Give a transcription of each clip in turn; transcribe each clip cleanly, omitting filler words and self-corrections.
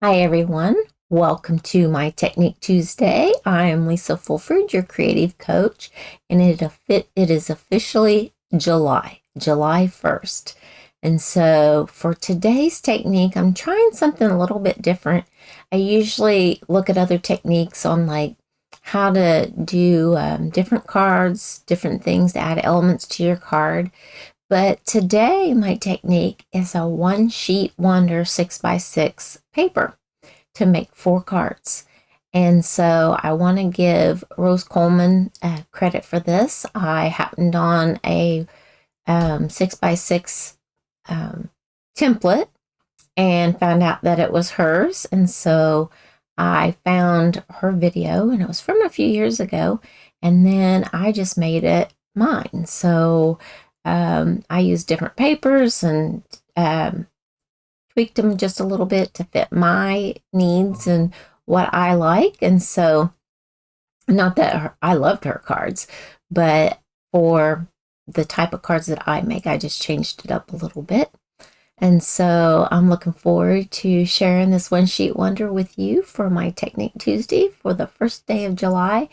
Hi everyone, welcome to my Technique Tuesday. I am Lisa Fulford, your creative coach, and it is officially July 1st. And so for today's technique, I'm trying something a little bit different. I usually look at other techniques on like how to do different cards, different things to add elements to your card. But today, my technique is a one sheet wonder 6x6 paper to make 4 cards. And so I want to give Rose Coleman credit for this. I happened on a 6x6 template and found out that it was hers. And so I found her video, and it was from a few years ago. And then I just made it mine. So I used different papers and tweaked them just a little bit to fit my needs and what I like. And so, not that I loved her cards, but for the type of cards that I make, I just changed it up a little bit. And so I'm looking forward to sharing this one sheet wonder with you for my Technique Tuesday for the first day of July.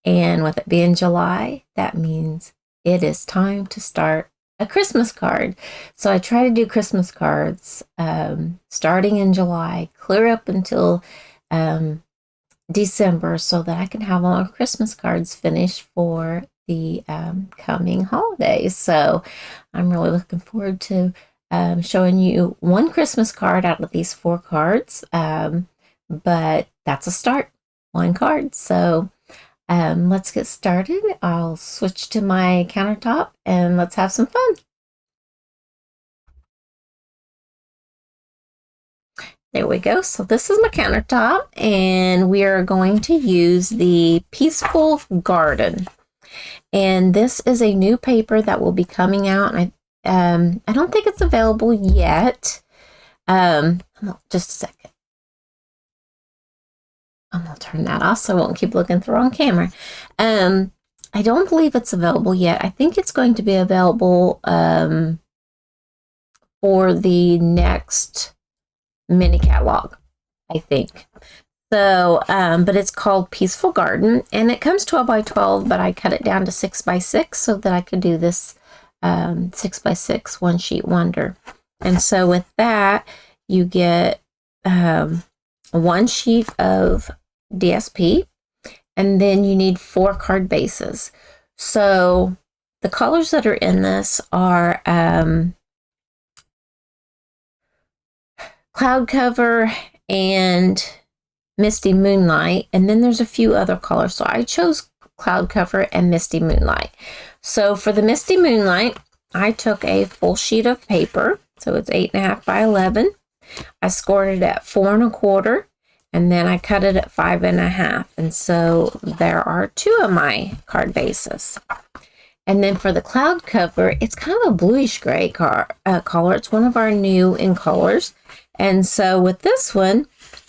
And with it being July, that means it is time to start a Christmas card. So I try to do Christmas cards starting in July, clear up until December, so that I can have all our Christmas cards finished for the coming holidays. So I'm really looking forward to showing you one Christmas card out of these 4 cards. But that's a start, one card. So let's get started. I'll switch to my countertop and let's have some fun. There we go. So this is my countertop, and we are going to use the Peaceful Garden. And this is a new paper that will be coming out. I don't think it's available yet. Just a second. I'm going to turn that off so I won't keep looking at the wrong camera. I don't believe it's available yet. I think it's going to be available for the next mini catalog, I think. So, but it's called Peaceful Garden, and it comes 12 by 12, but I cut it down to 6 by 6 so that I could do this 6 by 6 one sheet wonder. And so with that, you get one sheet of DSP, and then you need 4 card bases. So the colors that are in this are Cloud Cover and Misty Moonlight, and then there's a few other colors. So I chose Cloud Cover and Misty Moonlight. So for the Misty Moonlight, I took a full sheet of paper, so it's 8.5 by 11. I scored it at 4 1/4, and then I cut it at 5 1/2. And so there are 2 of my card bases. And then for the Cloud Cover, it's kind of a bluish gray color. It's one of our new in colors. And so with this one,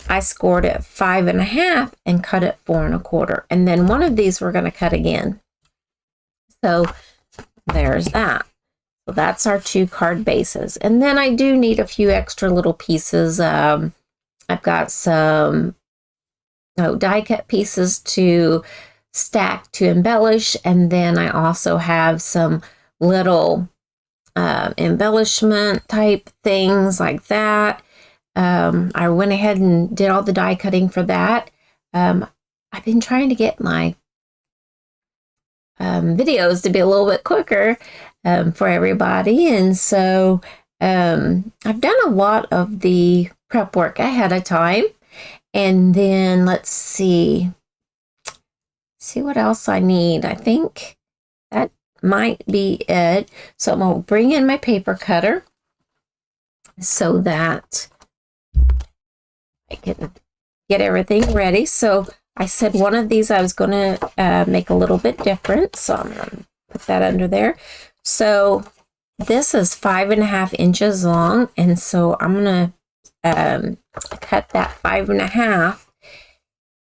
I scored it 5 1/2 and cut it 4 1/4. And then one of these we're going to cut again. So there's that. So that's our 2 card bases. And then I do need a few extra little pieces. I've got some die cut pieces to stack to embellish. And then I also have some little embellishment type things like that. I went ahead and did all the die cutting for that. I've been trying to get my videos to be a little bit quicker for everybody. And so I've done a lot of the prep work ahead of time. And then let's see what else I need. I think that might be it. So I'm going to bring in my paper cutter so that I can get everything ready. So I said one of these I was going to make a little bit different. So I'm going to put that under there. So this is 5 1/2 inches long. And so I'm going to cut that 5 1/2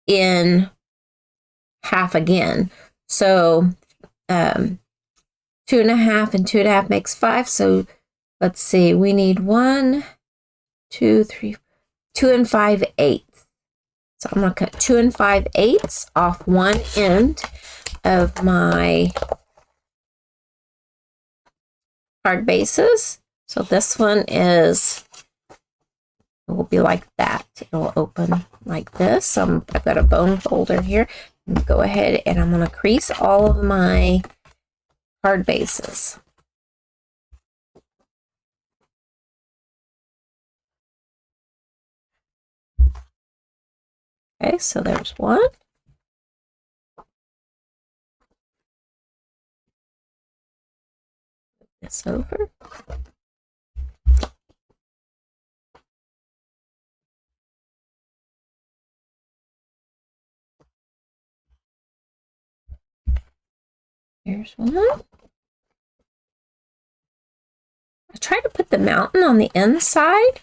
in half again. So 2 1/2 and 2 1/2 makes 5. So let's see, we need 1, 2, 3, 2 5/8. So I'm going to cut 2 5/8 off one end of my card bases. So this one will be like that. It will open like this. I've got a bone folder here. Go ahead and I'm going to crease all of my card bases. Okay, so there's one. This over. Here's one. I try to put the mountain on the inside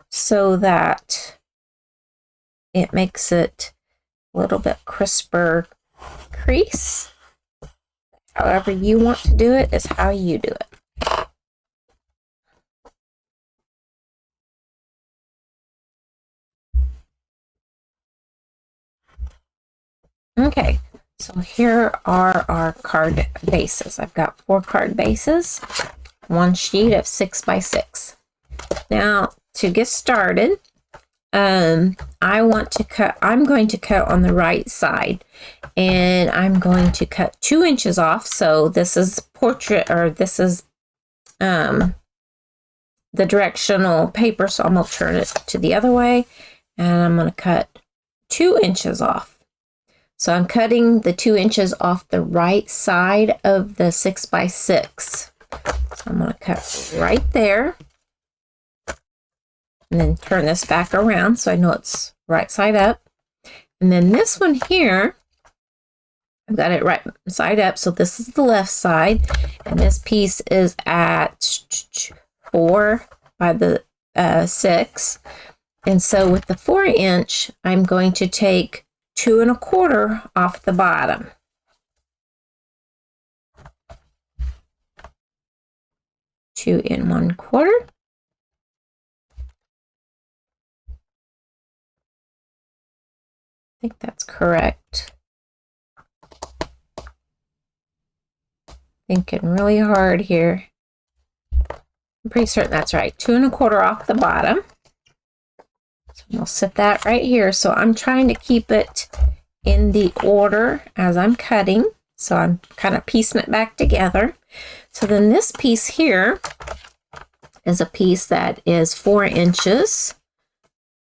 so that it makes it a little bit crisper crease. However you want to do it is how you do it. Okay, so here are our card bases. I've got 4 card bases, one sheet of 6 by 6. Now, to get started, I'm going to cut on the right side, and I'm going to cut 2 inches off. So this is portrait, or this is the directional paper. So I'm going to turn it to the other way, and I'm going to cut 2 inches off. So I'm cutting the 2 inches off the right side of the 6 by 6. So I'm going to cut right there. And then turn this back around so I know it's right side up. And then this one here, I've got it right side up. So this is the left side. And this piece is at 4 by the 6. And so with the 4 inch, I'm going to take 2 1/4 off the bottom. Two and 1/4. I think that's correct. Thinking really hard here. I'm pretty certain that's right. 2 1/4 off the bottom. So we'll set that right here. So I'm trying to keep it in the order as I'm cutting. So I'm kind of piecing it back together. So then this piece here is a piece that is 4 inches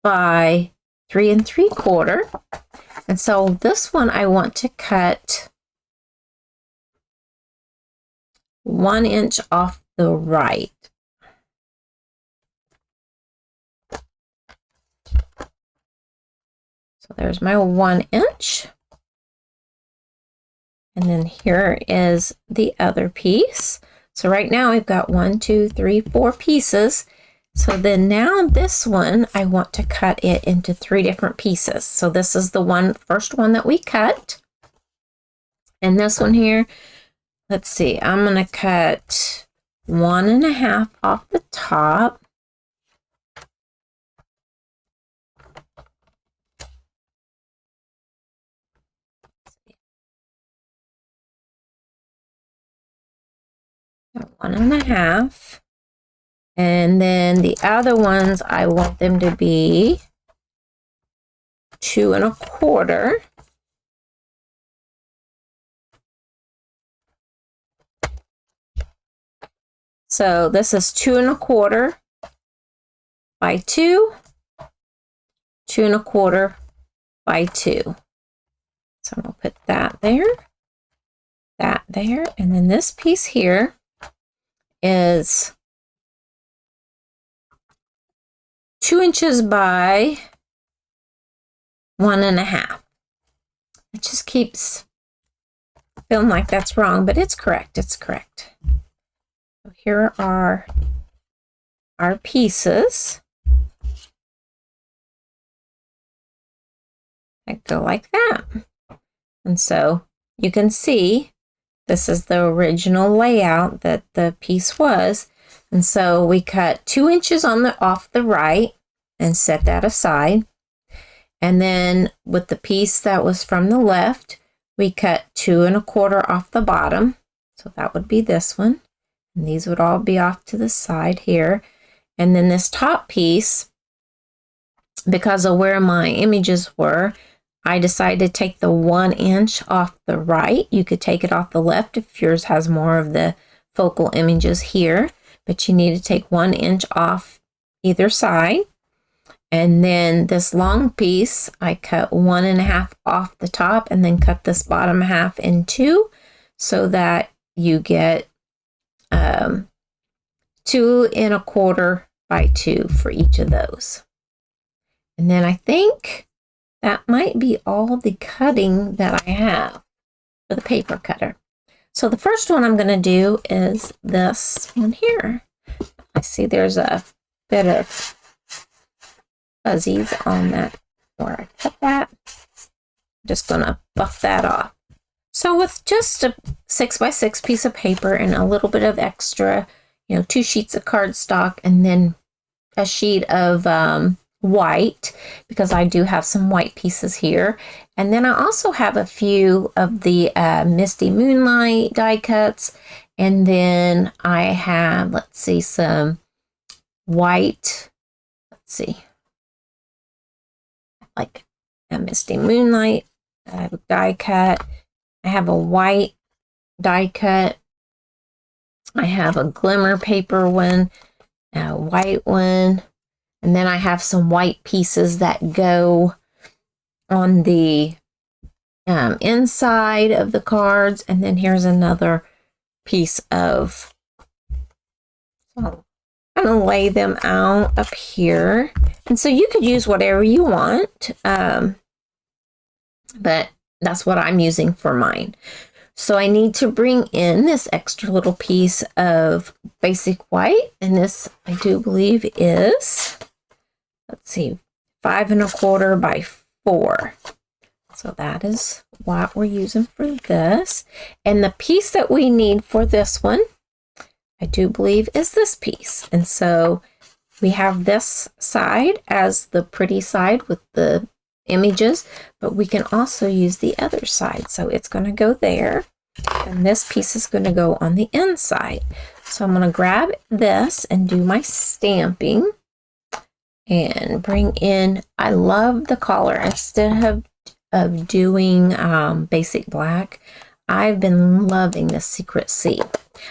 by 3 3/4. And so this one I want to cut 1 inch off the right. So there's my 1 inch. And then here is the other piece. So right now I've got 1, 2, 3, 4 pieces. So then now this one, I want to cut it into 3 different pieces. So this is the first one that we cut. And this one here, let's see, I'm going to cut 1 1/2 off the top. Got 1 1/2. And then the other ones, I want them to be 2 1/4. So this is 2 1/4 by 2, 2 1/4 by 2. So I'm going to put that there, and then this piece here is 2 inches by 1 1/2. It just keeps feeling like that's wrong, but it's correct. It's correct. So here are our pieces. That go like that. And so you can see this is the original layout that the piece was. And so we cut 2 inches off the right, and set that aside. And then with the piece that was from the left, we cut 2 1/4 off the bottom. So that would be this one. And these would all be off to the side here. And then this top piece, because of where my images were, I decided to take the 1 inch off the right. You could take it off the left if yours has more of the focal images here, but you need to take 1 inch off either side. And then this long piece, I cut 1 1/2 off the top and then cut this bottom half in 2 so that you get 2 1/4 by 2 for each of those. And then I think that might be all the cutting that I have for the paper cutter. So the first one I'm going to do is this one here. I see there's a bit of fuzzies on that where I cut that. I'm just going to buff that off. So with just a 6x6 piece of paper and a little bit of extra, 2 sheets of cardstock and then a sheet of white, because I do have some white pieces here. And then I also have a few of the Misty Moonlight die cuts. And then I have, let's see, some white, like a Misty Moonlight die cut. I have a white die cut. I have a glimmer paper one, a white one, and then I have some white pieces that go on the inside of the cards. And then here's another piece of, I'm going to lay them out up here. And so you could use whatever you want, but that's what I'm using for mine. So I need to bring in this extra little piece of basic white. And this, I do believe, is, 5 1/4 by 4. So that is what we're using for this. And the piece that we need for this one, I do believe, is this piece. And so we have this side as the pretty side with the images, but we can also use the other side. So it's going to go there, and this piece is going to go on the inside. So I'm going to grab this and do my stamping and bring in, I love the color. Instead of doing basic black, I've been loving the Secret Sea.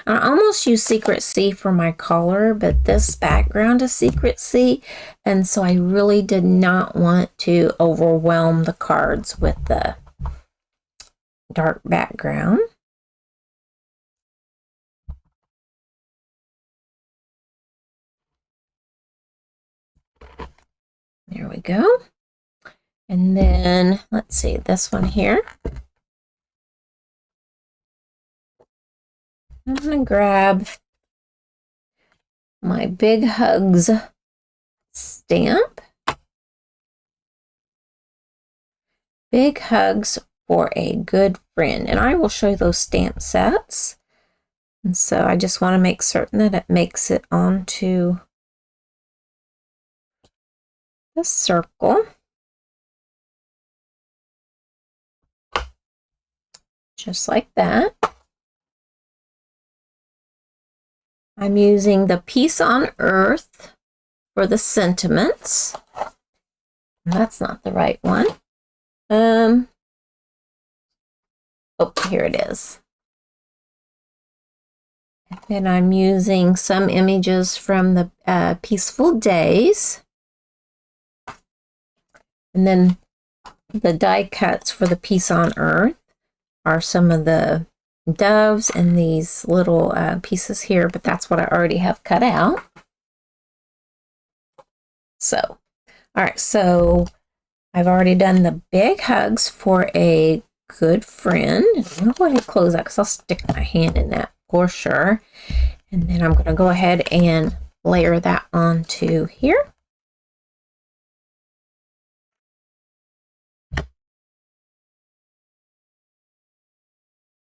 I almost use Secret Sea for my color, but this background is Secret Sea, and so I really did not want to overwhelm the cards with the dark background. There we go. And then, let's see, this one here. I'm going to grab my Big Hugs stamp. Big Hugs for a Good Friend. And I will show you those stamp sets. And so I just want to make certain that it makes it onto the circle. Just like that. I'm using the Peace on Earth for the sentiments. That's not the right one. Oh, here it is. And then I'm using some images from the Peaceful Days. And then the die cuts for the Peace on Earth are some of the doves and these little pieces here, but that's what I already have cut out. So, all right, so I've already done the Big Hugs for a Good Friend. I'm going to go ahead and close that because I'll stick my hand in that for sure. And then I'm going to go ahead and layer that onto here.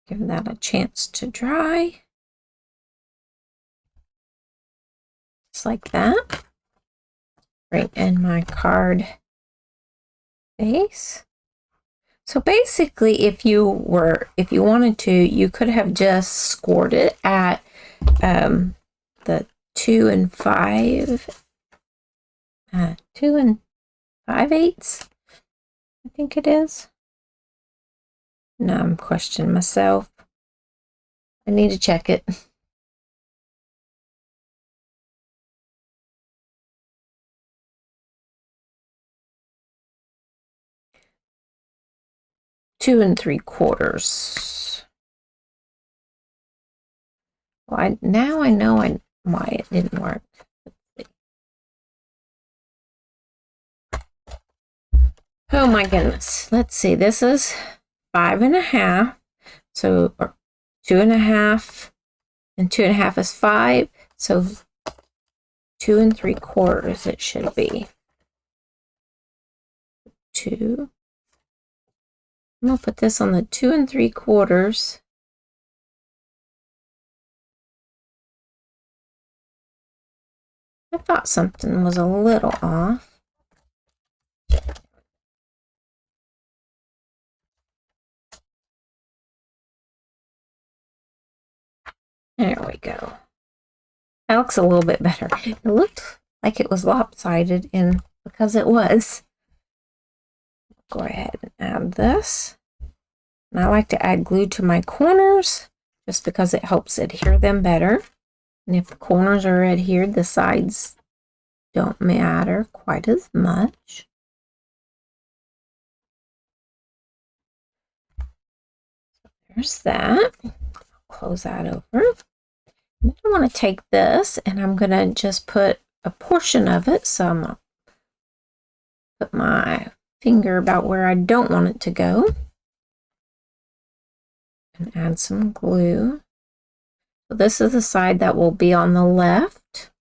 Give that a chance to dry. Just like that. bring in my card base. So basically, if you wanted to, you could have just scored it at the 2 and 5, 2 and 5/8, I think it is. Now I'm questioning myself. I need to check it. Two and 3/4. Well, now I know why it didn't work. Oh my goodness. Let's see. This is 5 1/2. So 2 1/2 and 2 1/2 is 5. So 2 3/4 it should be. 2. I'm gonna put this on the 2 3/4. I thought something was a little off. There we go. That looks a little bit better. It looked like it was lopsided, and because it was, go ahead and add this. And I like to add glue to my corners just because it helps adhere them better. And if the corners are adhered, the sides don't matter quite as much. So there's that. I'll close that over. And then I want to take this and I'm going to just put a portion of it. So I'm going to put my finger about where I don't want it to go. And add some glue. So this is the side that will be on the left.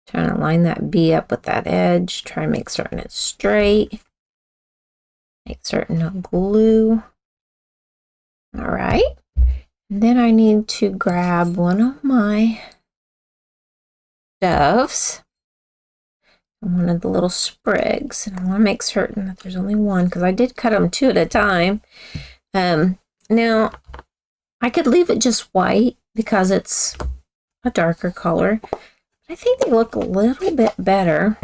Trying to line that B up with that edge. Try and make certain it's straight. Make certain no glue. All right. And then I need to grab one of my doves. One of the little sprigs. And I want to make certain that there's only one because I did cut them 2 at a time. Now, I could leave it just white because it's a darker color. I think they look a little bit better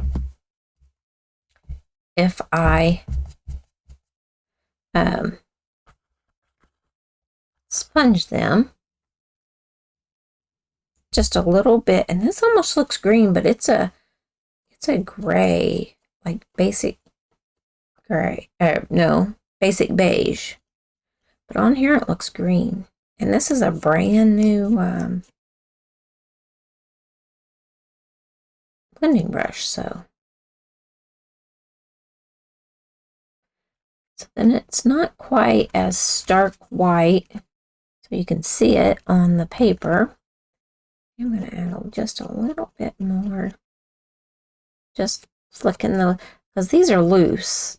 if I sponge them just a little bit. And this almost looks green, but it's a gray, like basic gray. No, basic beige. But on here it looks green. And this is a brand new blending brush, so then it's not quite as stark white, so you can see it on the paper. I'm going to add just a little bit more, just flicking the, because these are loose.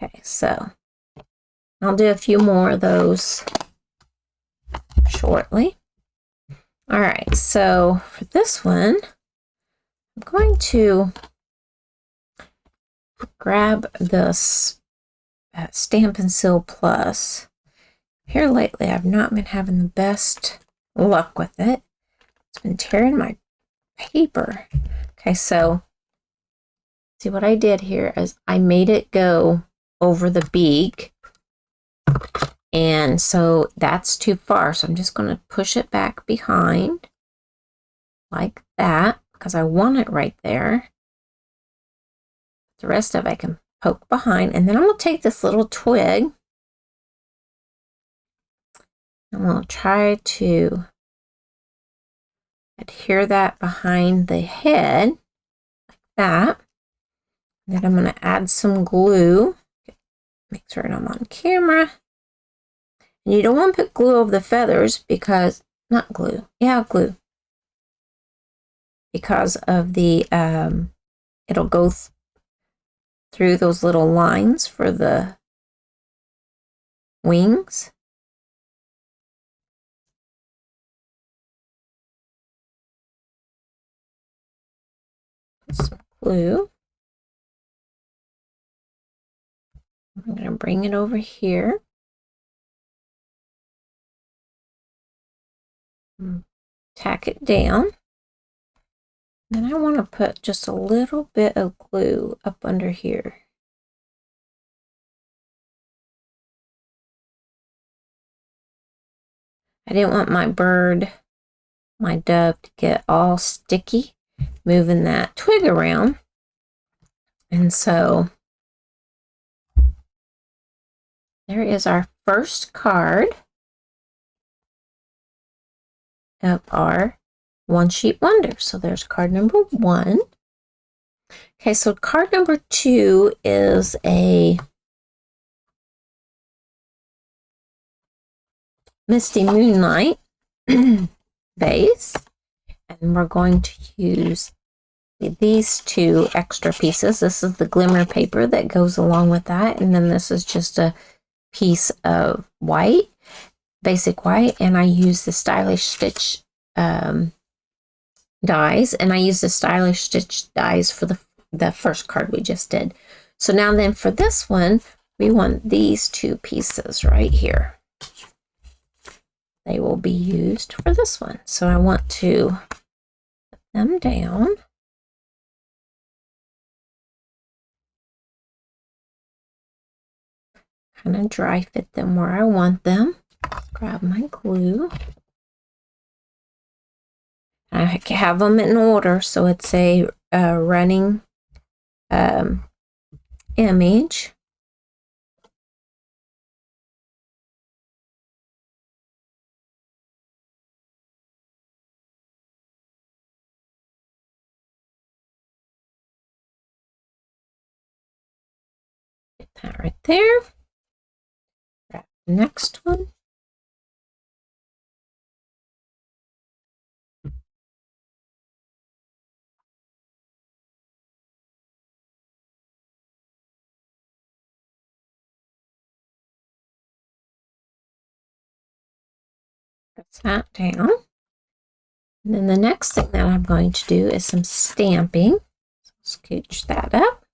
Okay, so I'll do a few more of those shortly. All right, so for this one, I'm going to grab this Stampin' Seal Plus. Here lately, I've not been having the best luck with it. It's been tearing my paper. Okay, so see what I did here is I made it go over the beak. And so that's too far. So I'm just going to push it back behind like that because I want it right there. The rest of it I can poke behind. And then I'm going to take this little twig. I'm going to try to adhere that behind the head like that. Then I'm going to add some glue. Make sure I'm on camera. And you don't want to put glue over the feathers because, not glue, yeah, glue. because of the, it'll go through those little lines for the wings. Put some glue. I'm going to bring it over here. Tack it down. Then I want to put just a little bit of glue up under here. I didn't want my bird, my dove, to get all sticky moving that twig around. And so there is our first card of our One Sheet Wonder. So there's card number 1. Okay, so card number 2 is a Misty Moonlight base, and we're going to use these 2 extra pieces. This is the glimmer paper that goes along with that, and then this is just a piece of white, basic white, and I use the Stylish Stitch dies, and I use the Stylish Stitch dies for the first card we just did. So now then for this one, we want these 2 pieces right here. They will be used for this one. So I want to put them down. Kind of dry fit them where I want them. Grab my glue. I have them in order, so it's a running image. Get that right there. Grab the next one. Press that down. And then the next thing that I'm going to do is some stamping. So scooch that up.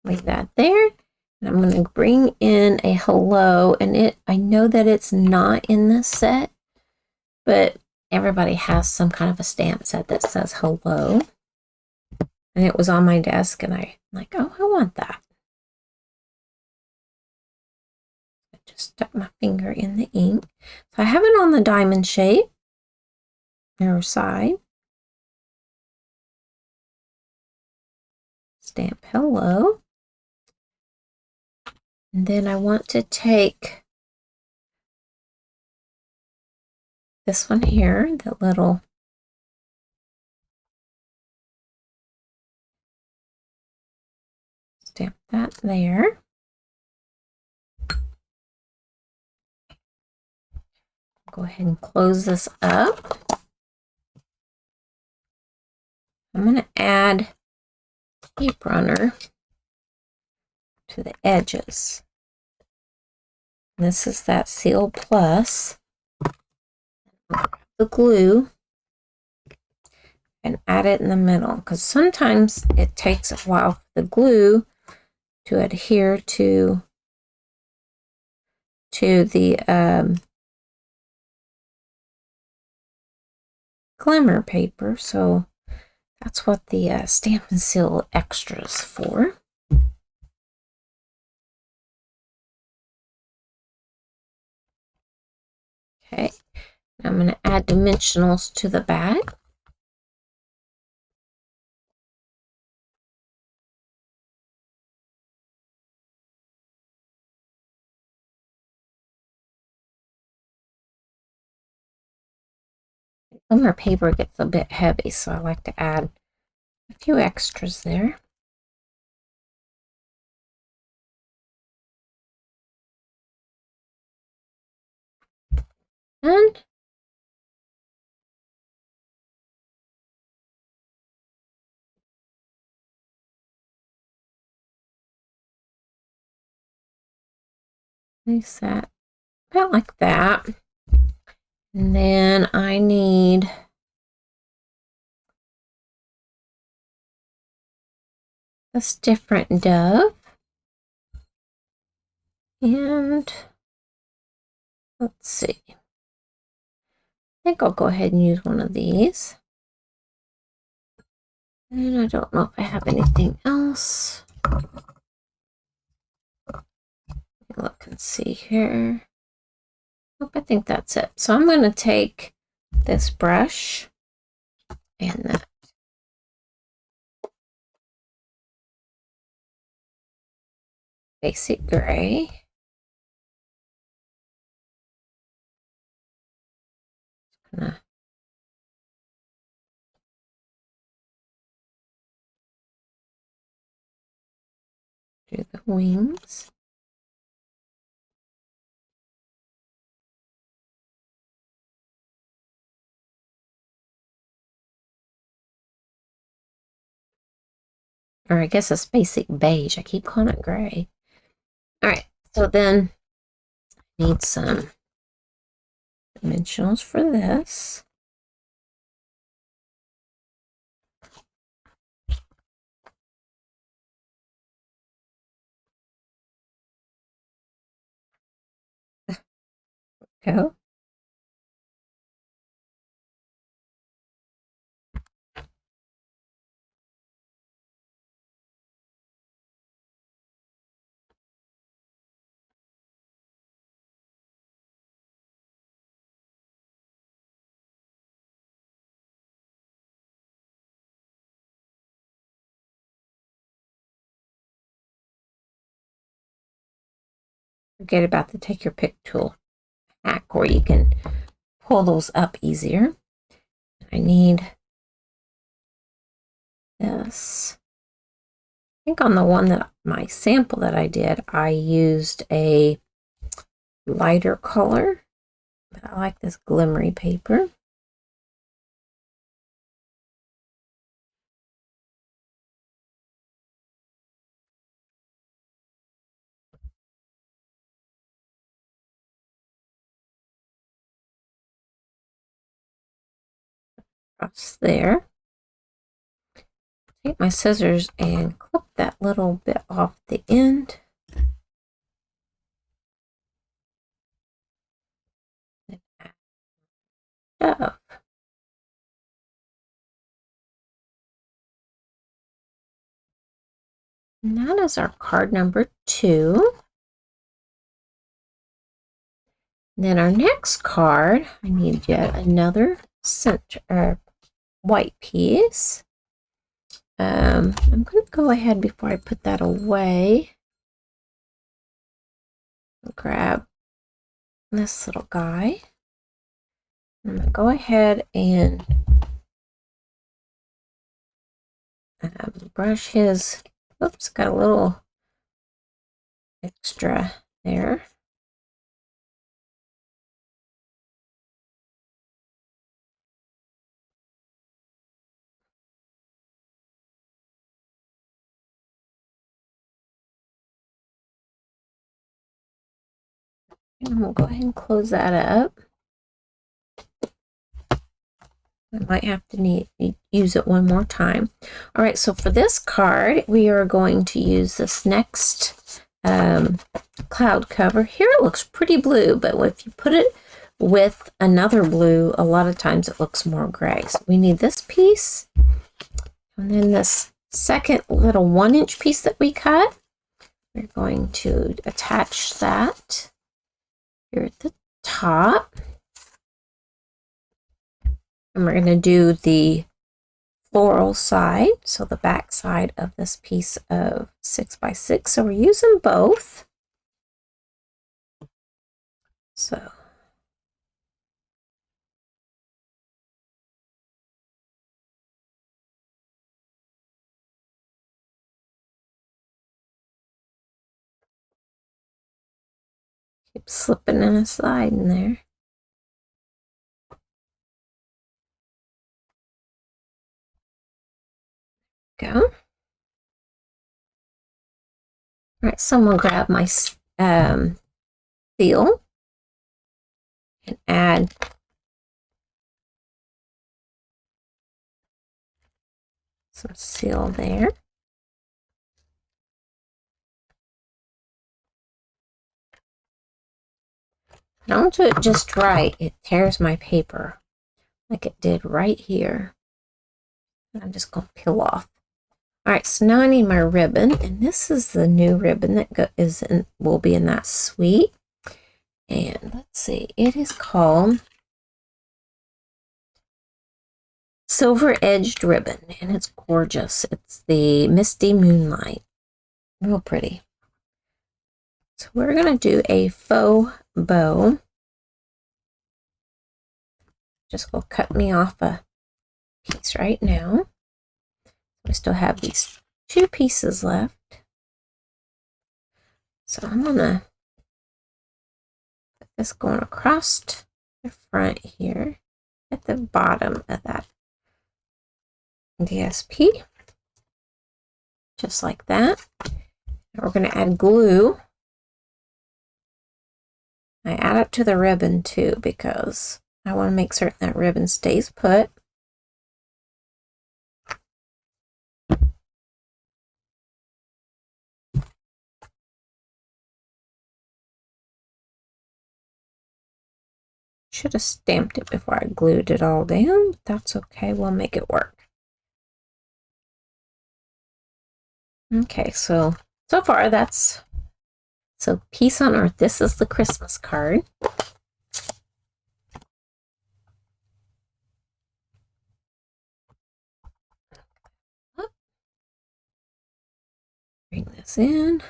Leave that there. And I'm going to bring in a hello. And I know that it's not in this set, but everybody has some kind of a stamp set that says hello. And it was on my desk, and I'm like, oh, I want that. I just stuck my finger in the ink. So I have it on the diamond shape, mirror side. Stamp hello. And then I want to take this one here, the little stamp that there. Go ahead and close this up. I'm going to add tape runner to the edges. This is that Seal Plus. The glue and add it in the middle, because sometimes it takes a while for the glue to adhere to the glimmer paper. So that's what the Stamp and Seal Extras for. Okay, I'm going to add dimensionals to the bag. Glimmer paper gets a bit heavy, so I like to add a few extras there. And place that about like that. And then I need this different dove. And let's see. I think I'll go ahead and use one of these. And I don't know if I have anything else. Look and see here. Nope, I think that's it. So I'm going to take this brush and that basic gray. Gonna do the wings. Or I guess it's basic beige. I keep calling it gray. All right, so then I need some dimensionals for this. Go. Forget about the take your pick tool hack where you can pull those up easier. I need this. I think on the one that my sample that I did, I used a lighter color, but I like this glimmery paper. Across there. Take my scissors and clip that little bit off the end. Dove. And that is our card number 2. Then our next card, I need yet another center white piece. I'm going to go ahead before I put that away. Grab this little guy. I'm going to go ahead and brush his, oops, got a little extra there. And we'll go ahead and close that up. I might have to use it one more time. All right, so for this card, we are going to use this next cloud cover. Here it looks pretty blue, but if you put it with another blue, a lot of times it looks more gray. So we need this piece, and then this second little 1-inch piece that we cut. We're going to attach that here at the top. And we're going to do the floral side, so the back side of this piece of 6x6. So we're using both. So keep slipping in a slide in there. Go. All right, someone grab my seal and add some seal there. I don't do it just right. It tears my paper like it did right here. I'm just going to peel off. All right, so now I need my ribbon, and this is the new ribbon that will be in that suite. And let's see, it is called Silver Edged Ribbon, and it's gorgeous. It's the Misty Moonlight. Real pretty. So we're going to do a faux bow. Just go cut me off a piece right now. We still have these 2 pieces left. So I'm going to put this going across the front here at the bottom of that DSP. Just like that. Now we're going to add glue. I add it to the ribbon too because I want to make certain that ribbon stays put. Should have stamped it before I glued it all down, but that's okay. We'll make it work. Okay, so far that's Peace on Earth. This is the Christmas card. Bring this in.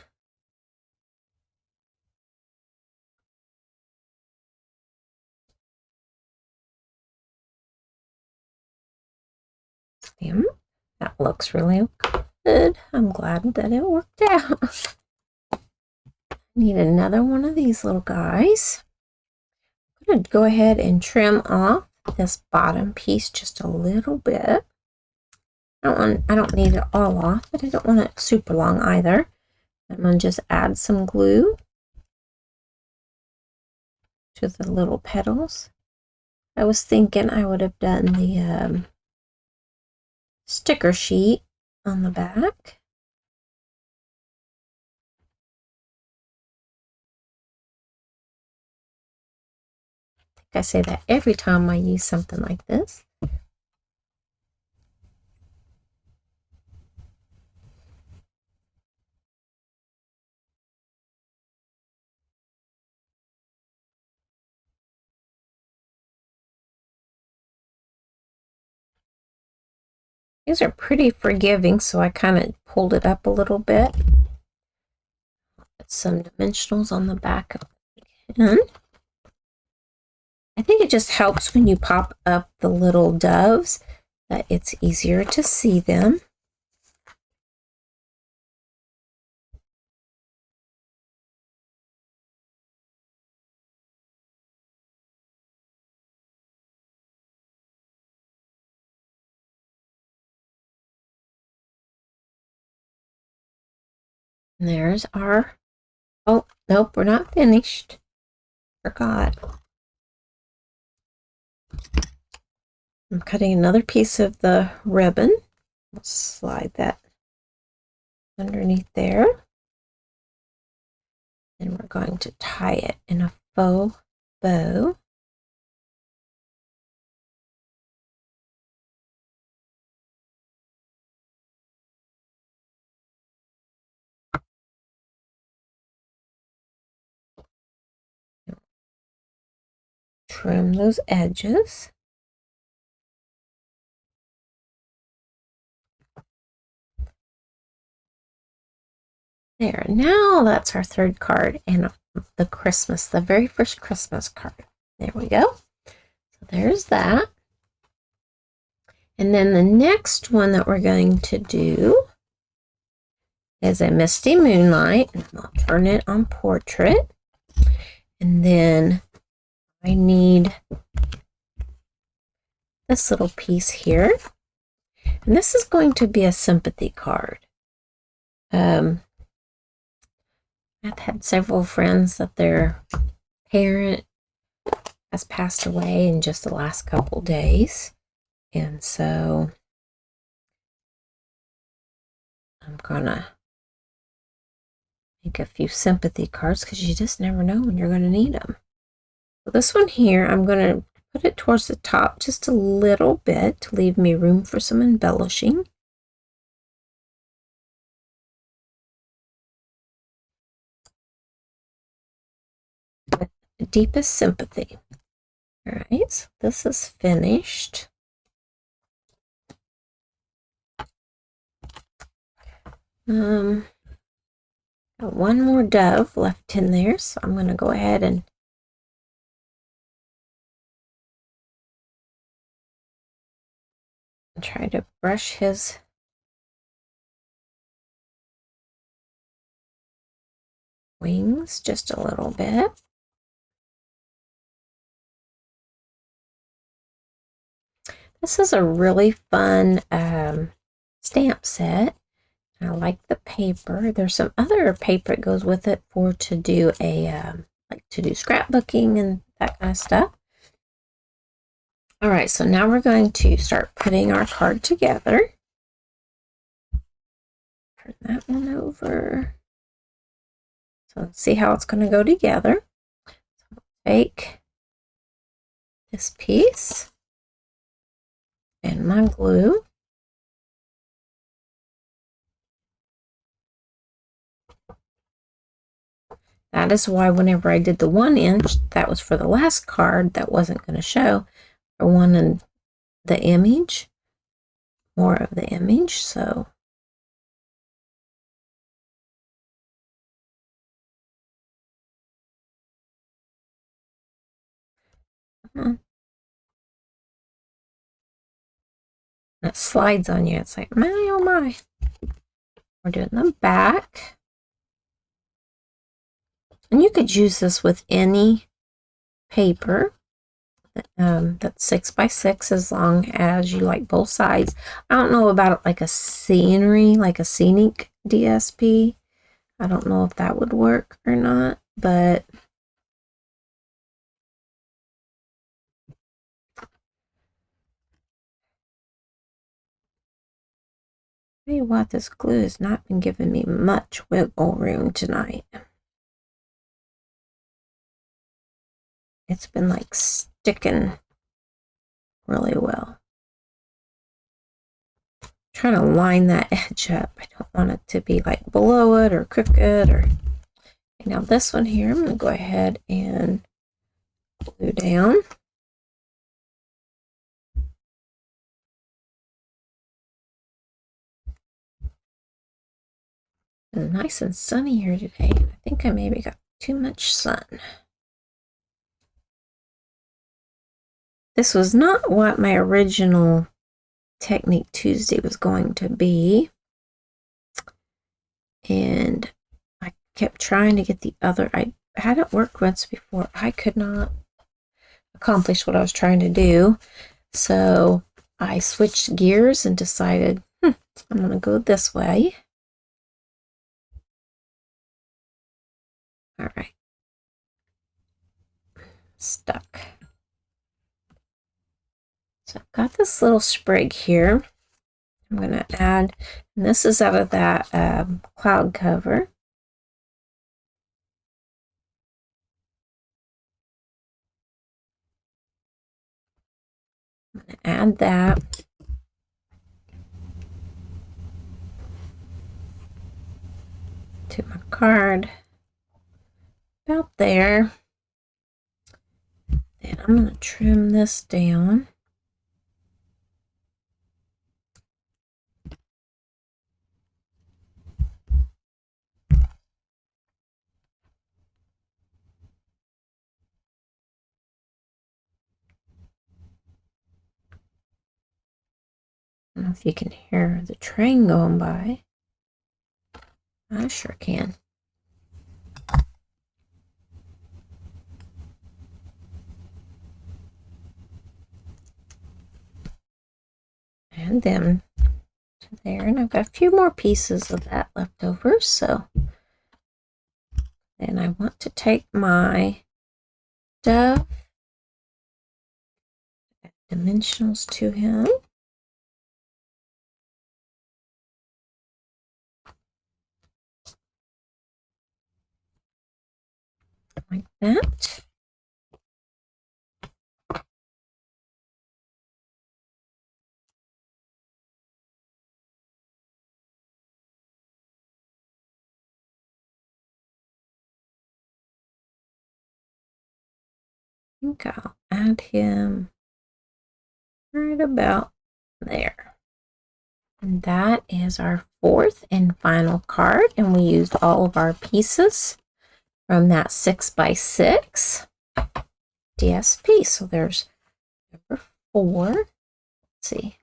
Stamp. That looks really good. I'm glad that it worked out. Need another one of these little guys. I'm going to go ahead and trim off this bottom piece just a little bit. I don't need it all off, but I don't want it super long either. I'm going to just add some glue to the little petals. I was thinking I would have done the sticker sheet on the back. I think I say that every time I use something like this. These are pretty forgiving, so I kind of pulled it up a little bit. Put some dimensionals on the back of it again. I think it just helps when you pop up the little doves that it's easier to see them. And there's our, oh, nope, we're not finished. Forgot. I'm cutting another piece of the ribbon. Let's slide that underneath there. And we're going to tie it in a faux bow. Trim those edges. There, now that's our third card and the very first Christmas card. There we go. So there's that. And then the next one that we're going to do is a Misty Moonlight. And I'll turn it on portrait. And then I need this little piece here. And this is going to be a sympathy card. I've had several friends that their parent has passed away in just the last couple days. And so I'm gonna make a few sympathy cards because you just never know when you're going to need them. So this one here, I'm going to put it towards the top just a little bit to leave me room for some embellishing. With the deepest sympathy. All right, so this is finished. Got one more dove left in there, so I'm going to go ahead and try to brush his wings just a little bit. This is a really fun stamp set. I like the paper. There's some other paper that goes with it for to do a like to do scrapbooking and that kind of stuff. All right, so now we're going to start putting our card together. Turn that one over. So let's see how it's going to go together. So take this piece and my glue. That is why whenever I did the 1 inch, that was for the last card that wasn't going to show. I wanted the image, more of the image, so that slides on you. It's like, my, oh my. We're doing the back. And you could use this with any paper that's 6x6 as long as you like both sides. I don't know about it like a scenery, like a scenic DSP. I don't know if that would work or not, but tell you what, this glue has not been giving me much wiggle room tonight. It's been like sticking really well. I'm trying to line that edge up. I don't want it to be like below it or crooked or. Now this one here, I'm going to go ahead and glue down. It's nice and sunny here today. I think I maybe got too much sun. This was not what my original Technique Tuesday was going to be. And I kept trying to get the other. I had it work once before. I could not accomplish what I was trying to do. So I switched gears and decided, I'm going to go this way. All right. Stuck. So I've got this little sprig here. I'm going to add, and this is out of that cloud cover. I'm going to add that. To my card. About there. Then I'm going to trim this down. I don't know if you can hear the train going by. I sure can. And then to there, and I've got a few more pieces of that left over, so then I want to take my stuff. Add dimensionals to him. Like that. I think I'll add him right about there. And that is our fourth and final card. And we used all of our pieces from that 6x6 DSP. So there's number 4. Let's see.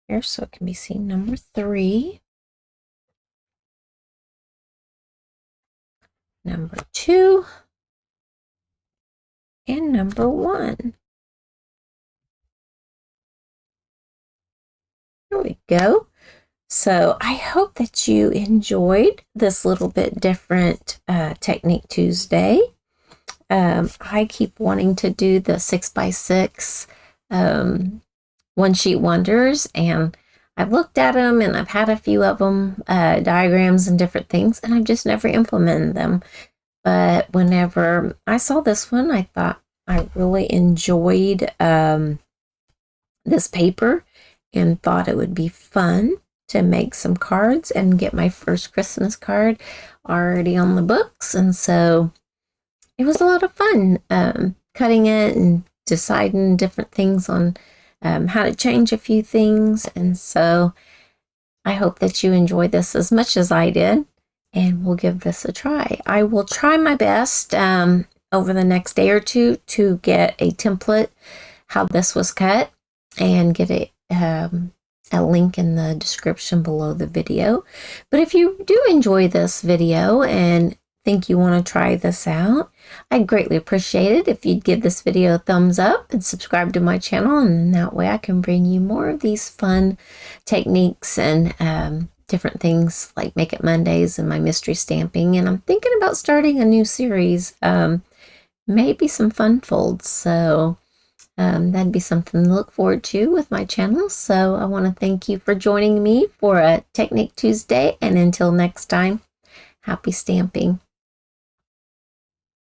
Here, so it can be seen. Number 3. Number 2. And number 1. There we go. So I hope that you enjoyed this little bit different Technique Tuesday. I keep wanting to do the 6x6 one sheet wonders, and I've looked at them and I've had a few of them, diagrams and different things, and I've just never implemented them. But whenever I saw this one, I thought I really enjoyed this paper and thought it would be fun to make some cards and get my first Christmas card already on the books. And so it was a lot of fun cutting it and deciding different things on how to change a few things. And so I hope that you enjoyed this as much as I did, and we'll give this a try. I will try my best over the next day or two to get a template how this was cut and get a link in the description below the video. But if you do enjoy this video and think you want to try this out, I'd greatly appreciate it if you'd give this video a thumbs up and subscribe to my channel, and that way I can bring you more of these fun techniques and different things like Make It Mondays and my mystery stamping. And I'm thinking about starting a new series, maybe some fun folds, so that'd be something to look forward to with my channel. So I want to thank you for joining me for a Technique Tuesday, and until next time, happy stamping.